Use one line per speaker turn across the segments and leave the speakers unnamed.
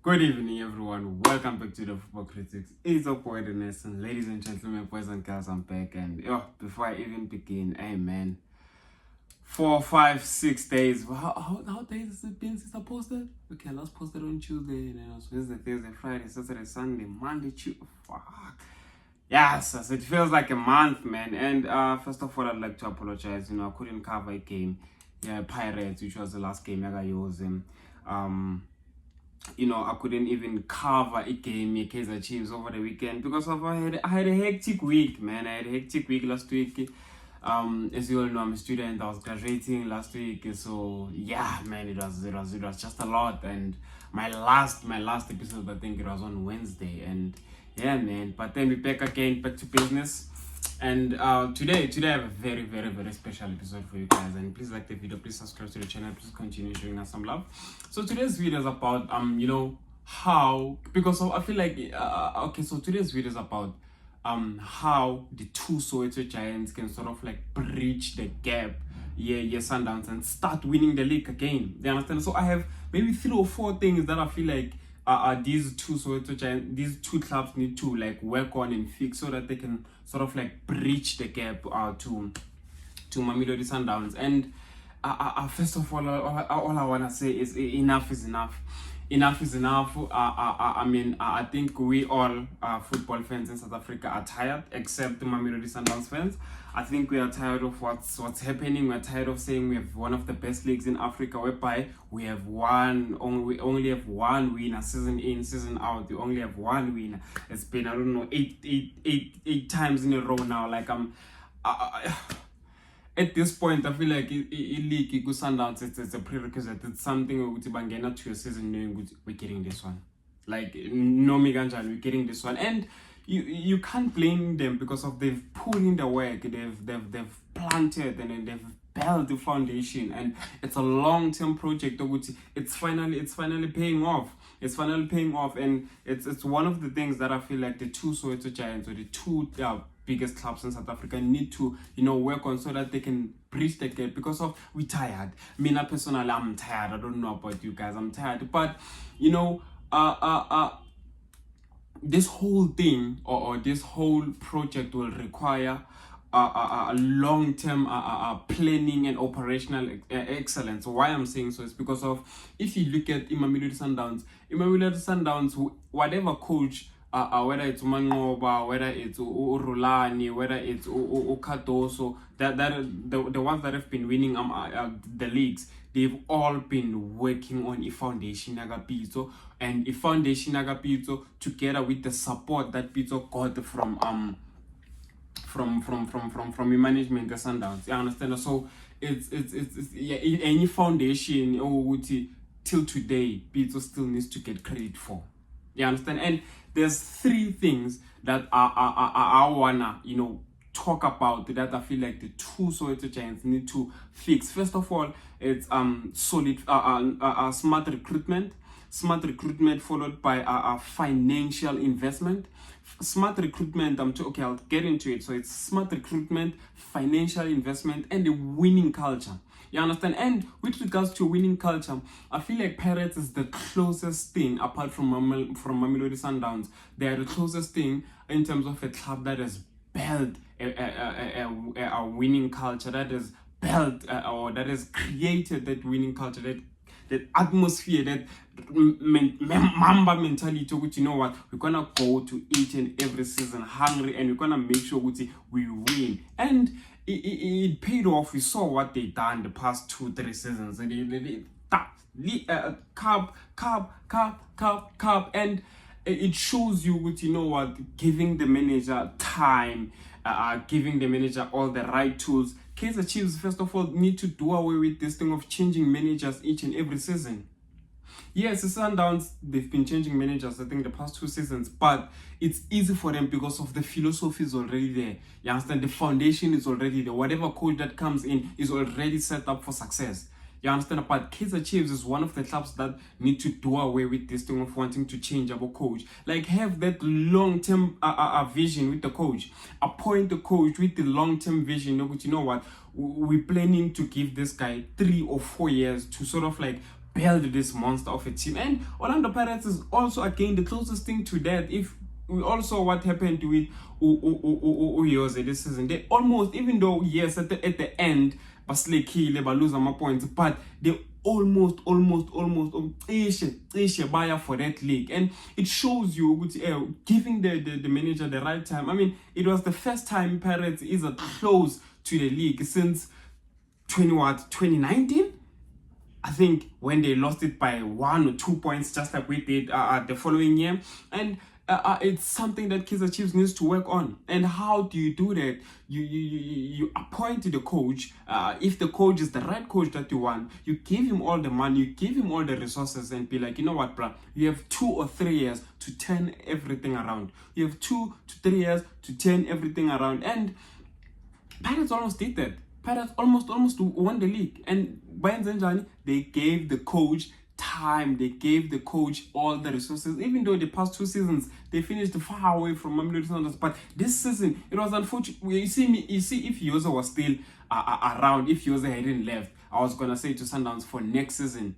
Good evening, everyone. Welcome back to the Football Critics. It's your boy, Dennis, and ladies and gentlemen, boys and girls, I'm back. And before I even begin, hey man, 4, 5, 6 days. How days has it been since I posted? Okay, I last posted on Tuesday, then it was Wednesday, Thursday, Friday, Saturday, Sunday, Monday, Tuesday. Fuck. Yes, it feels like a month, man. And first of all, I'd like to apologize. I couldn't cover a game. Yeah, Pirates, which was the last game I got using. I couldn't even cover a game Kaizer Chiefs over the weekend because I had a hectic week, man. I had a hectic week last week. As you all know, I'm a student. I was graduating last week, so yeah, man, it was just a lot. And my last episode, I think it was on Wednesday, and yeah, man. But then we're back again, back to business. And today I have a very, very, very special episode for you guys. And please like the video, please subscribe to the channel, please continue showing us some love. So today's video is about how, because I feel like so today's video is about how the two Soweto Giants can sort of like bridge the gap, Sundowns, and start winning the league again. You understand? So I have maybe 3 or 4 things that I feel like these two Soweto Giants, these two clubs need to like work on and fix so that they can sort of like bridge the gap to Mamelodi Sundowns. And first of all I want to say is enough is enough. Enough is enough. I think we all football fans in South Africa are tired, except the Mamelodi Sundowns fans. I think we are tired of what's happening. We're tired of saying we have one of the best leagues in Africa, whereby we only have one winner season in, season out. We only have one winner. It's been, I don't know, eight times in a row now. Like at this point, I feel like league Sundowns, it's a prerequisite. It's something we bangena to your season knowing we're getting this one. Like no Miganjan, we're getting this one. And you can't blame them because of they've put in the work, they've planted, and then they've built the foundation, and it's a long-term project. It's finally paying off. It's finally paying off, and it's one of the things that I feel like the two Soweto Giants, or the two biggest clubs in South Africa, need to work on so that they can bridge the gap, because of we tired. Me personally, I'm tired. I don't know about you guys, I'm tired. But this whole thing or this whole project will require a long-term planning and operational excellence. Why I'm saying so is because of, if you look at Mamelodi Sundowns, whatever coach, whether it's Mangoba, whether it's Urulani, whether it's Katoso, the ones that have been winning the leagues, they've all been working on a foundation Pizzo, and a foundation Pizzo, together with the support that Pizzo got from the management, the Sundowns. You understand? So it's any foundation till today Pizzo still needs to get credit for. You understand? And there's 3 things that I wanna talk about that I feel like the two Soweto Giants need to fix. First of all, it's solid smart recruitment, followed by financial investment. Smart recruitment, I'll get into it. So it's smart recruitment, financial investment, and a winning culture. You understand? And with regards to winning culture, I feel like Pirates is the closest thing, apart from Mamelodi Sundowns. They are the closest thing in terms of a club that has built a winning culture, that has built or that has created that winning culture, that atmosphere, that Mamba mentality, which, you know what, we're gonna go to each and every season hungry, and we're gonna make sure we win. And it paid off. We saw what they done the past 2-3 seasons, and cup, and it shows you giving the manager time, giving the manager all the right tools. Kaizer Chiefs, first of all, need to do away with this thing of changing managers each and every season. Yes, the Sundowns, they've been changing managers, I think, the past 2 seasons, but it's easy for them because of the philosophy is already there. You understand? The foundation is already there. Whatever coach that comes in is already set up for success. You understand? But Kaizer Chiefs is one of the clubs that need to do away with this thing of wanting to change our coach. Like, have that long-term vision with the coach. Appoint the coach with the long-term vision. But you know what? We're planning to give this guy 3 or 4 years to sort of like build this monster of a team. And Orlando Pirates is also again the closest thing to that. If we also what happened with Uyoze this season, they almost, even though yes at the end baslekile ba lose my points, but they almost buyer for that league. And it shows you giving the manager the right time. I mean, it was the first time Pirates is close to the league since 2019, I think, when they lost it by 1 or 2 points, just like we did the following year. And it's something that Kaizer Chiefs needs to work on. And how do you do that? You appoint the coach. If the coach is the right coach that you want, you give him all the money, you give him all the resources, and be like, you know what, bruh, you have 2 or 3 years to turn everything around. You have 2 to 3 years to turn everything around. And Pirates almost did that. Pirates almost won the league. And by Nzanjani, they gave the coach time, they gave the coach all the resources. Even though the past 2 seasons they finished far away from Mamelodi Sundowns, but this season it was unfortunate. You see, if Yoza was still around, if Yoza hadn't left, I was gonna say to Sundowns for next season,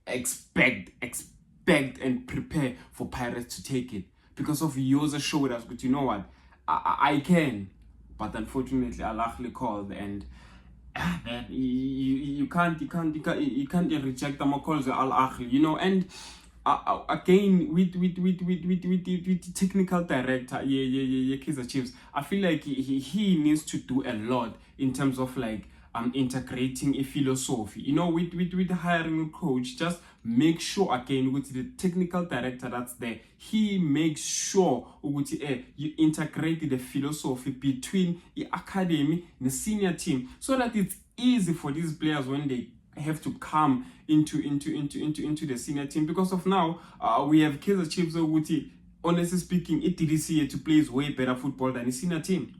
expect and prepare for Pirates to take it, because of Yoza showed us. But you know what, I can. But unfortunately, Al-Ahly called, and man, you can't reject them calls Al-Ahly, you know. And again with the technical director, Kaizer Chiefs, I feel like he needs to do a lot in terms of like integrating a philosophy, you know, with hiring a coach. Just make sure again with the technical director that's there, he makes sure you integrate the philosophy between the academy and the senior team, so that it's easy for these players when they have to come into the senior team. Because of now we have Kaizer Chiefs, honestly speaking, it DDC to play way better football than the senior team.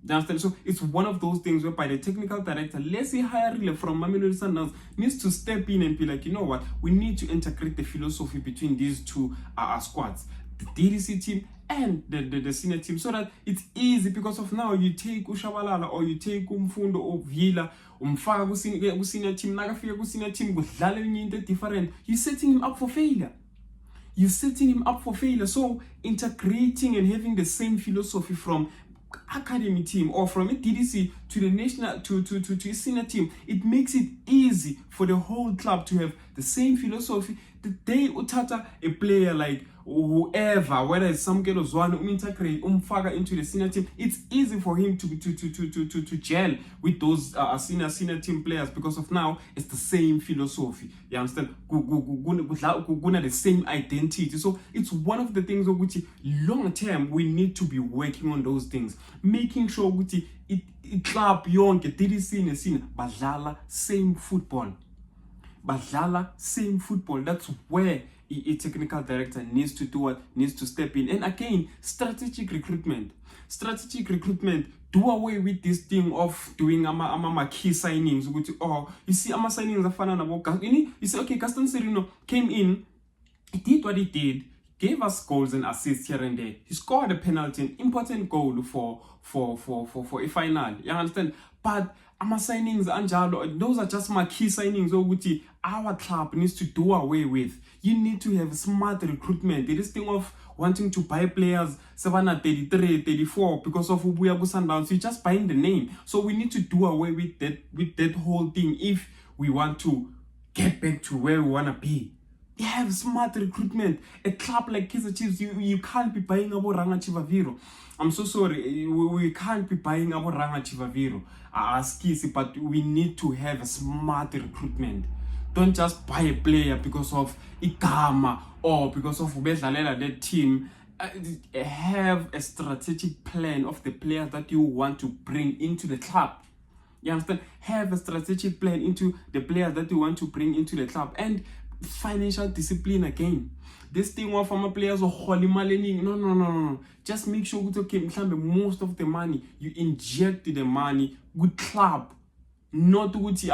Understand? So it's one of those things whereby the technical director, let's say Hayarile from Mamelodi Sundowns, needs to step in and be like, you know what, we need to integrate the philosophy between these two squads, the DDC team and the senior team, so that it's easy. Because of now, you take Ushabalala or you take Umfundo or Vila, umfaka ku-senior team, nakafika ku-senior team, kudlala enye into different, you're setting him up for failure. You're setting him up for failure. So integrating and having the same philosophy from academy team or from a DDC to the national to a senior team, it makes it easy for the whole club to have the same philosophy. The day utata a player like whoever, whether it's some girl or Zwan, integrate umfaka into the senior team, it's easy for him to gel with those senior team players, because of now it's the same philosophy. You understand? Guna the same identity. So it's one of the things which long term we need to be working on those things, making sure which it club yonke DDC and scene badlala same football. That's where a technical director needs to do what, needs to step in. And again, strategic recruitment, do away with this thing of doing ama key signings. You see, ama signings are fun. You see, okay, Gaston Serino came in, he did what he did, gave us goals and assists here and there. He scored a penalty, an important goal for a final. You understand? But ama signings anjalo, those are just my key signings which our club needs to do away with. You need to have smart recruitment. This thing of wanting to buy players 33, 34 because of Ubuya Sundowns, you're just buying the name. So we need to do away with that whole thing if we want to get back to where we want to be. You have smart recruitment. A club like Kaizer Chiefs, you can't be buying Abo Ranga Chivaviro. I'm so sorry, we can't be buying Abo Ranga Chivaviro as Kisi, but we need to have a smart recruitment. Don't just buy a player because of Ikama or because of Ubezalera, that team. Have a strategic plan of the players that you want to bring into the club. You understand? Have a strategic plan into the players that you want to bring into the club. And financial discipline again. This thing of former players or holy malening. No. Just make sure most of the money you inject the money with club. Not ukuthi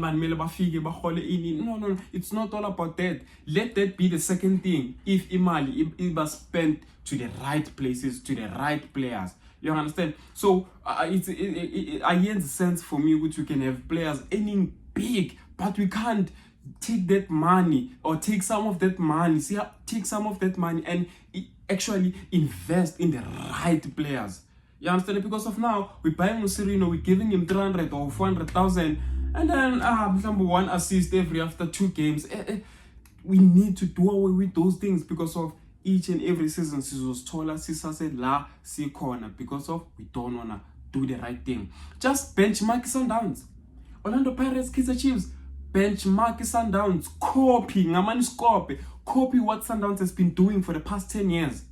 man mele bafike bahole ini. No, it's not all about that. Let that be the second thing. If imali it was spent to the right places, to the right players. You understand? So it's I get the sense for me which we can have players earning big, but we can't take that money or take some of that money, take some of that money and actually invest in the right players. You understand? Because of now, we're buying Musirino, we're giving him 300 or 400,000, and then number one assist every after 2 games. We need to do away with those things because of each and every season. Sizostola sisase la si corner because of we don't wanna do the right thing. Just benchmark Sundowns. Orlando Pirates, Kaizer Chiefs, benchmark Sundowns. Copy what Sundowns has been doing for the past 10 years.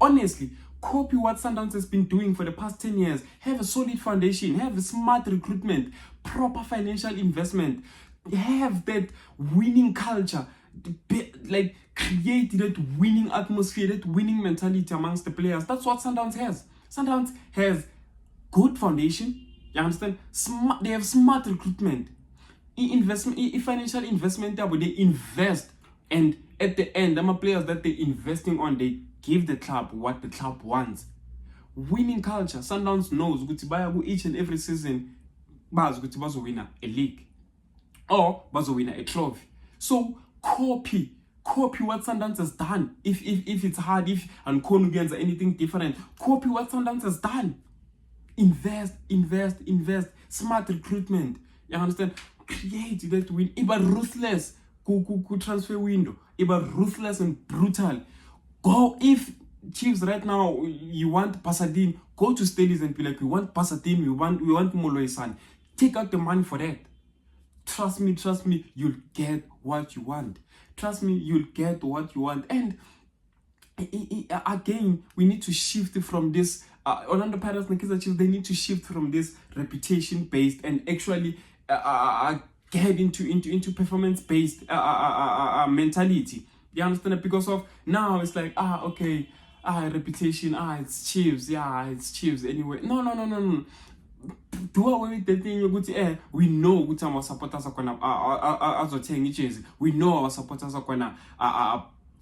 Honestly, copy what Sundowns has been doing for the past 10 years. Have a solid foundation, have a smart recruitment, proper financial investment, have that winning culture, like create that winning atmosphere, that winning mentality amongst the players. That's what Sundowns has. Sundowns has good foundation. You understand? They have smart recruitment. Financial investment, but they invest, and at the end, the players that they're investing on, they give the club what the club wants. Winning culture. Sundowns knows each and every season win a league or win a trophy. So copy what Sundowns has done. If it's hard, if Ankonu gains anything different, copy what Sundowns has done. Invest. Smart recruitment. You understand? Create that win. Iba ruthless. Ku transfer window. Iba ruthless and brutal. Go, if Chiefs right now you want Pasadena, go to Stadies and be like, we want Pasadena, we want Moloisan. Take out the money for that. Trust me, you'll get what you want. Trust me, you'll get what you want. And again, we need to shift from this. Orlando Pirates and Kaizer Chiefs, they need to shift from this reputation based and actually get into performance based mentality. You understand? Because of now it's like okay, reputation, it's Chiefs, it's Chiefs anyway. No. Do away with the thing. We know our supporters are gonna we know our supporters are gonna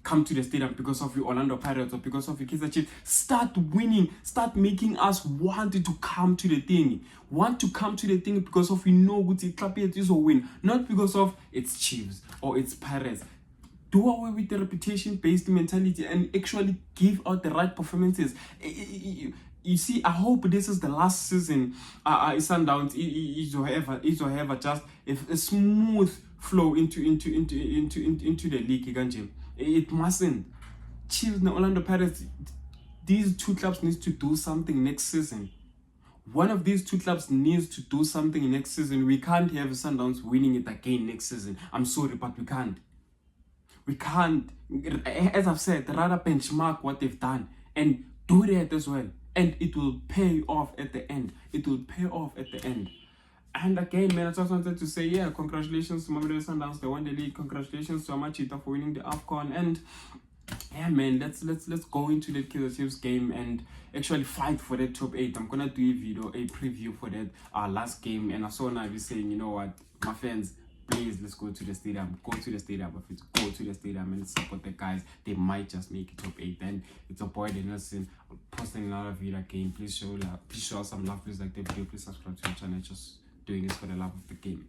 come to the stadium because of the Orlando Pirates or because of the Kaizer Chiefs. Start winning. Start making us want to come to the thing. Because of we know Guti Club is a win. Not because of it's Chiefs or it's Pirates. Do away with the reputation-based mentality and actually give out the right performances. You see, I hope this is the last season. Sundowns is however just a smooth flow into the league. It mustn't. Chiefs and Orlando Pirates, these two clubs need to do something next season. One of these two clubs needs to do something next season. We can't have Sundowns winning it again next season. I'm sorry, but we can't. We can't, as I've said, rather benchmark what they've done and do that as well. And it will pay off at the end. And again, man, I just wanted to say, congratulations to Mamelodi Sundowns. They won the league. Congratulations to Amachita for winning the AFCON. And yeah, man, let's go into the Kaizer Chiefs game and actually fight for that top 8. I'm gonna do a preview for that last game. And I saw Navi saying, you know what, my fans, please, let's go to the stadium. Go to the stadium and support the guys. They might just make it top 8. Then it's a boy Danielson posting another video again. Please show some love. Please like the video. Please subscribe to the channel. Just doing this for the love of the game.